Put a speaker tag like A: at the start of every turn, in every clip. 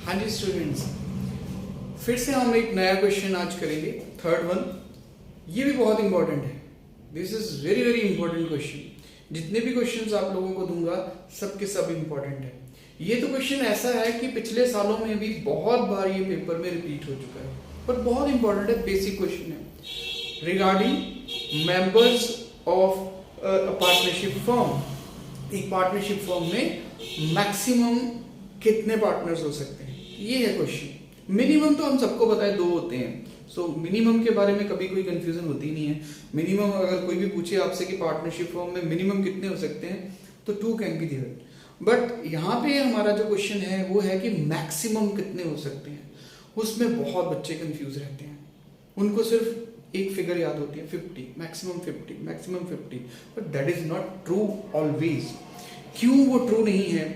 A: हाँ जी स्टूडेंट्स, फिर से हम एक नया क्वेश्चन आज करेंगे, थर्ड वन। ये भी बहुत इंपॉर्टेंट है। This is very very important question. जितने भी क्वेश्चंस आप लोगों को दूंगा सब के सब इंपॉर्टेंट है। ये तो क्वेश्चन ऐसा है कि पिछले सालों में भी बहुत बार ये पेपर में रिपीट हो चुका है, पर बहुत इंपॉर्टेंट है। बेसिक क्वेश्चन है regarding members of partnership firm. एक पार्टनरशिप फर्म में मैक्सिमम कितने पार्टनर्स हो सकते हैं, ये है क्वेश्चन। मिनिमम तो हम सबको पता है 2 होते हैं। सो मिनिमम के बारे में कभी कोई कंफ्यूजन होती नहीं है। मिनिमम अगर कोई भी पूछे आपसे कि पार्टनरशिप फर्म में मिनिमम कितने हो सकते हैं तो 2 कैन बी देयर। बट यहाँ पे हमारा जो क्वेश्चन है वो है कि मैक्सिमम कितने हो सकते हैं। उसमें बहुत बच्चे कंफ्यूज रहते हैं। उनको सिर्फ एक फिगर याद होती है 50, maximum 50, maximum 50। But that is not true always. क्यों वो ट्रू नहीं है?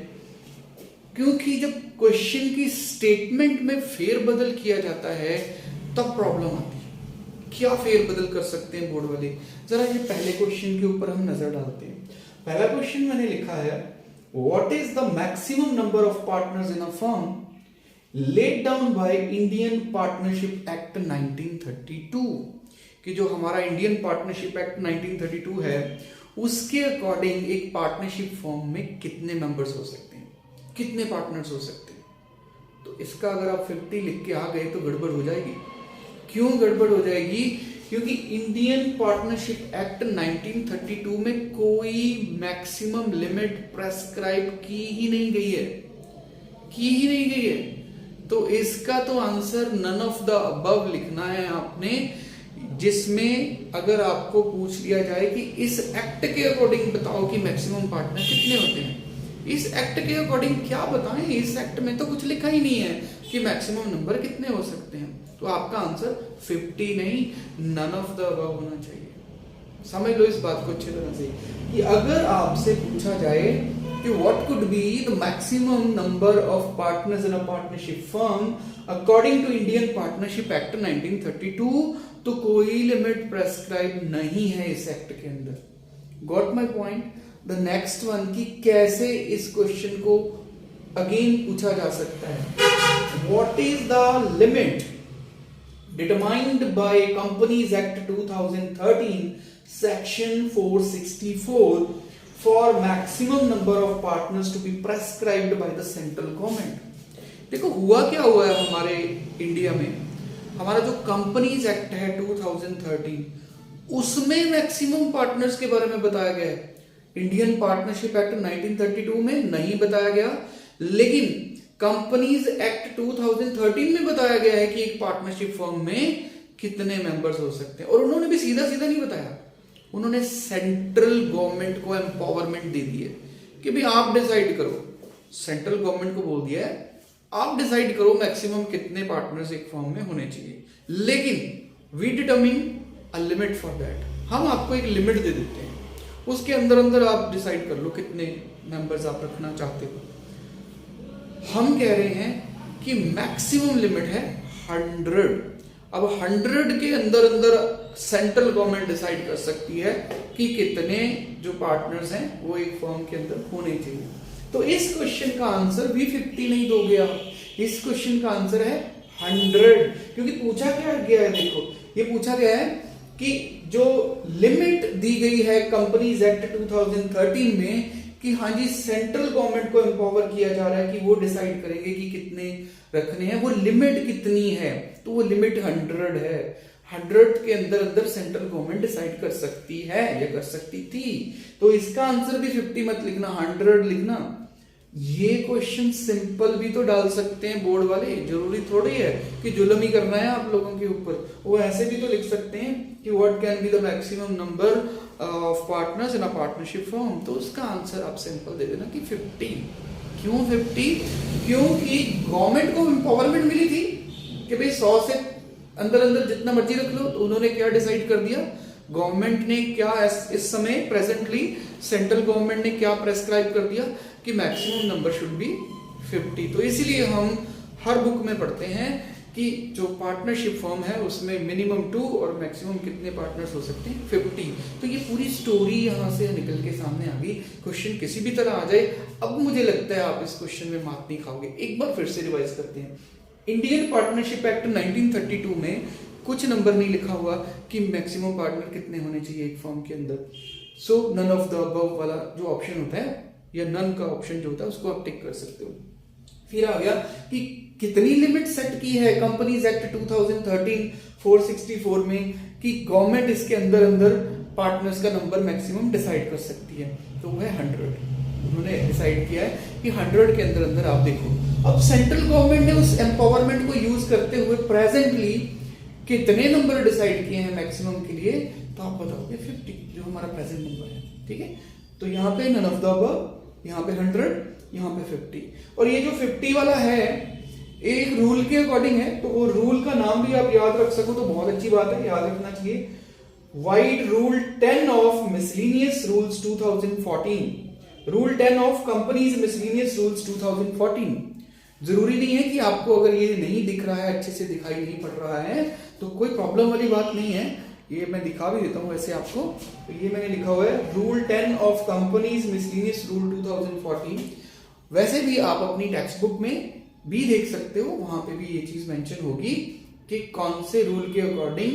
A: क्योंकि जब क्वेश्चन की स्टेटमेंट में फेरबदल किया जाता है तब प्रॉब्लम आती है। क्या फेरबदल कर सकते हैं बोर्ड वाले? जरा ये पहले क्वेश्चन के ऊपर हम नजर डालते हैं। पहला क्वेश्चन मैंने लिखा है, what is the maximum number of partners in a firm laid down by Indian partnership act 1932। कि जो हमारा इंडियन पार्टनरशिप एक्ट 1932 है उसके अकॉर्डिंग एक पार्टनरशिप फर्म में कितने मेंबर्स हो सकते हैं, कितने पार्टनर्स हो सकते हैं। तो इसका अगर आप 50 लिख के आ गए तो गड़बड़ हो जाएगी। क्यों गड़बड़ हो जाएगी? क्योंकि इंडियन पार्टनरशिप एक्ट 1932 में कोई मैक्सिमम लिमिट प्रेस्क्राइब की ही नहीं गई है, तो इसका तो answer none of the above लिखना है आपने। जिसमें अगर आपको पूछ लिया जाए कि इस एक्ट के अकॉर्डिंग बताओ कि मैक्सिमम पार्टनर कितने होते हैं, इस एक्ट के अकॉर्डिंग क्या बताएं? इस एक्ट में तो कुछ लिखा ही नहीं है कि मैक्सिमम नंबर कितने हो सकते हैं। तो आपका आंसर 50 नहीं, नन ऑफ द अबव होना चाहिए। समझ लो इस बात को अच्छी तरह से कि अगर आपसे पूछा जाए कि what could be the maximum number of partners in a partnership firm according to Indian partnership act 1932, तो कोई लिमिट प्रेस्क्राइब नहीं है इस एक्ट के अंदर। Got my point? The next one कि कैसे इस क्वेश्चन को अगेन पूछा जा सकता है। What is the limit determined by companies act 2013 section 464 for maximum number of partners to be prescribed by the central government. देखो हुआ क्या हुआ है हमारे इंडिया में, हमारा जो कंपनीज एक्ट है 2013 उसमें मैक्सिमम पार्टनर्स के बारे में बताया गया है। इंडियन पार्टनरशिप एक्ट 1932 में नहीं बताया गया, लेकिन कंपनीज एक्ट 2013 में बताया गया है कि एक पार्टनरशिप फर्म में कितने मेंबर्स हो सकते हैं। और उन्होंने भी सीधा सीधा नहीं बताया, उन्होंने सेंट्रल गवर्नमेंट को एम्पावरमेंट दे दी है कि भाई आप डिसाइड करो। सेंट्रल गवर्नमेंट को बोल दिया है आप डिसाइड करो मैक्सिमम कितने पार्टनर्स एक फर्म में होने चाहिए, लेकिन we determine a limit for that. हम आपको एक लिमिट दे देते हैं, उसके अंदर अंदर आप डिसाइड कर लो कितने मेंबर्स आप रखना चाहते हो। हम कह रहे हैं कि मैक्सिमम लिमिट है 100। अब 100 के अंदर अंदर सेंट्रल गवर्नमेंट डिसाइड कर सकती है कि कितने जो पार्टनर्स हैं वो एक फर्म के अंदर होने चाहिए। तो इस क्वेश्चन का आंसर भी 50 नहीं दोगे आप, इस क्वेश्चन का आंसर है 100। क्योंकि पूछा क्या गया है, देखो ये पूछा गया है कि जो लिमिट दी गई है कंपनीज एक्ट 2013 में कि हाँ जी सेंट्रल गवर्नमेंट को एम्पावर किया जा रहा है कि वो डिसाइड करेंगे कि कितने रखने हैं, वो लिमिट कितनी है, तो वो लिमिट 100 है। 100 के अंदर अंदर सेंट्रल गवर्नमेंट डिसाइड कर सकती है या कर सकती थी। तो इसका आंसर भी 50 मत लिखना, 100 लिखना। ये क्वेश्चन सिंपल भी तो डाल सकते हैं बोर्ड वाले, जरूरी थोड़ी है कि जुल्म ही करना है आप लोगों के ऊपर। वो ऐसे भी तो लिख सकते हैं कि what can be the maximum number of partners in a partnership firm. तो उसका आंसर आप सिंपल दे देना कि 50। क्यों 50? क्योंकि गवर्नमेंट को एम्पावरमेंट मिली थी कि भाई 100 से अंदर अंदर जितना मर्जी रख लो। तो उन्होंने क्या डिसाइड कर दिया, गवर्नमेंट ने क्या इस समय प्रेजेंटली सेंट्रल गवर्नमेंट ने क्या प्रेस्क्राइब कर दिया कि मैक्सिमम नंबर शुड बी 50। तो इसीलिए हम हर बुक में पढ़ते हैं कि जो पार्टनरशिप फर्म है उसमें मिनिमम 2 और मैक्सिमम कितने पार्टनर्स हो सकते हैं 50। तो ये पूरी स्टोरी यहाँ से निकल के सामने आ गई। क्वेश्चन किसी भी तरह आ जाए, अब मुझे लगता है आप इस क्वेश्चन में मार्क नहीं खाओगे। एक बार फिर से रिवाइज करते हैं। इंडियन पार्टनरशिप एक्ट 1932 में कुछ नंबर नहीं लिखा हुआ कि मैक्सिमम पार्टनर कितने होने चाहिए एक फर्म के अंदर। सो नन ऑफ द अबव वाला जो ऑप्शन होता है या नन का ऑप्शन जो होता है उसको आप टिक कर सकते हो। फिर आ गया कि कितनी लिमिट सेट की है कंपनीज एक्ट 2013 464 में कि गवर्नमेंट इसके अंदर अंदर पार्टनर्स का नंबर मैक्सिमम डिसाइड कर सकती है, तो वो है 100। उन्होंने डिसाइड किया है कि 100 के अंदर अंदर आप देखो। अब सेंट्रल गवर्नमेंट ने उस एम्पावरमेंट को यूज करते हुए प्रेजेंटली कितने नंबर डिसाइड किए हैं मैक्सिमम के लिए, तो आप बताओगे 50, जो हमारा प्रेजेंट नंबर है। ठीक है, तो यहाँ पे नन ऑफ द अबव, यहाँ पे 100, यहाँ पे 50। और ये जो 50 वाला है एक रूल के अकॉर्डिंग है, तो वो रूल का नाम भी आप याद रख सको तो बहुत अच्छी बात है, याद रखना चाहिए। Wide rule 10 of miscellaneous rules 2014, rule 10 of companies miscellaneous rules 2014। जरूरी नहीं है कि आपको अगर ये नहीं दिख रहा है, अच्छे से दिखाई नहीं पड़ रहा है, तो कोई प्रॉब्लम वाली बात नहीं है। ये मैं दिखा भी देता हूं वैसे आपको। तो ये मैंने लिखा हुआ है rule 10 of companies miscellaneous rule 2014। वैसे भी आप अपनी टेक्स्ट बुक में भी देख सकते हो, वहां पे भी ये चीज मेंशन होगी कि कौन से रूल के अकॉर्डिंग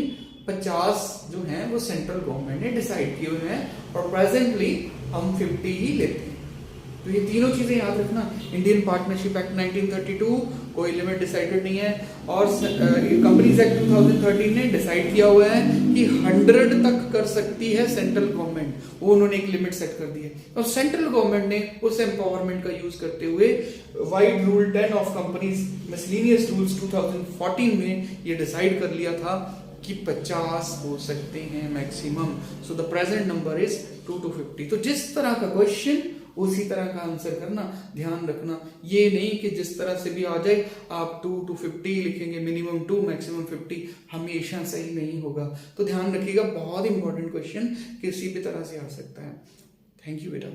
A: 50 जो हैं वो सेंट्रल गवर्नमेंट ने डिसाइड किए हुए हैं और प्रेजेंटली हम 50 ही लेते हैं। तो ये तीनों चीजें याद रखना। इंडियन पार्टनरशिप एक्ट 1932 कोई लिमिट डिसाइडेड नहीं है, और कंपनीज एक्ट 2013 ने डिसाइड किया हुआ है कि 100 तक कर सकती है सेंट्रल गवर्नमेंट, वो उन्होंने एक लिमिट सेट कर दी है। और सेंट्रल गवर्नमेंट ने उस एम्पावरमेंट का यूज करते हुए wide rule 10 of companies miscellaneous rules 2014 में ये डिसाइड कर लिया था कि 50 हो सकते हैं maximum. So the present number is 2 to 50। तो जिस तरह का क्वेश्चन उसी तरह का आंसर करना, ध्यान रखना। ये नहीं कि जिस तरह से भी आ जाए आप 2 to 50 लिखेंगे, मिनिमम 2 मैक्सिमम 50, हमेशा सही नहीं होगा। तो ध्यान रखिएगा, बहुत इंपॉर्टेंट क्वेश्चन किसी भी तरह से आ सकता है। थैंक यू बेटा।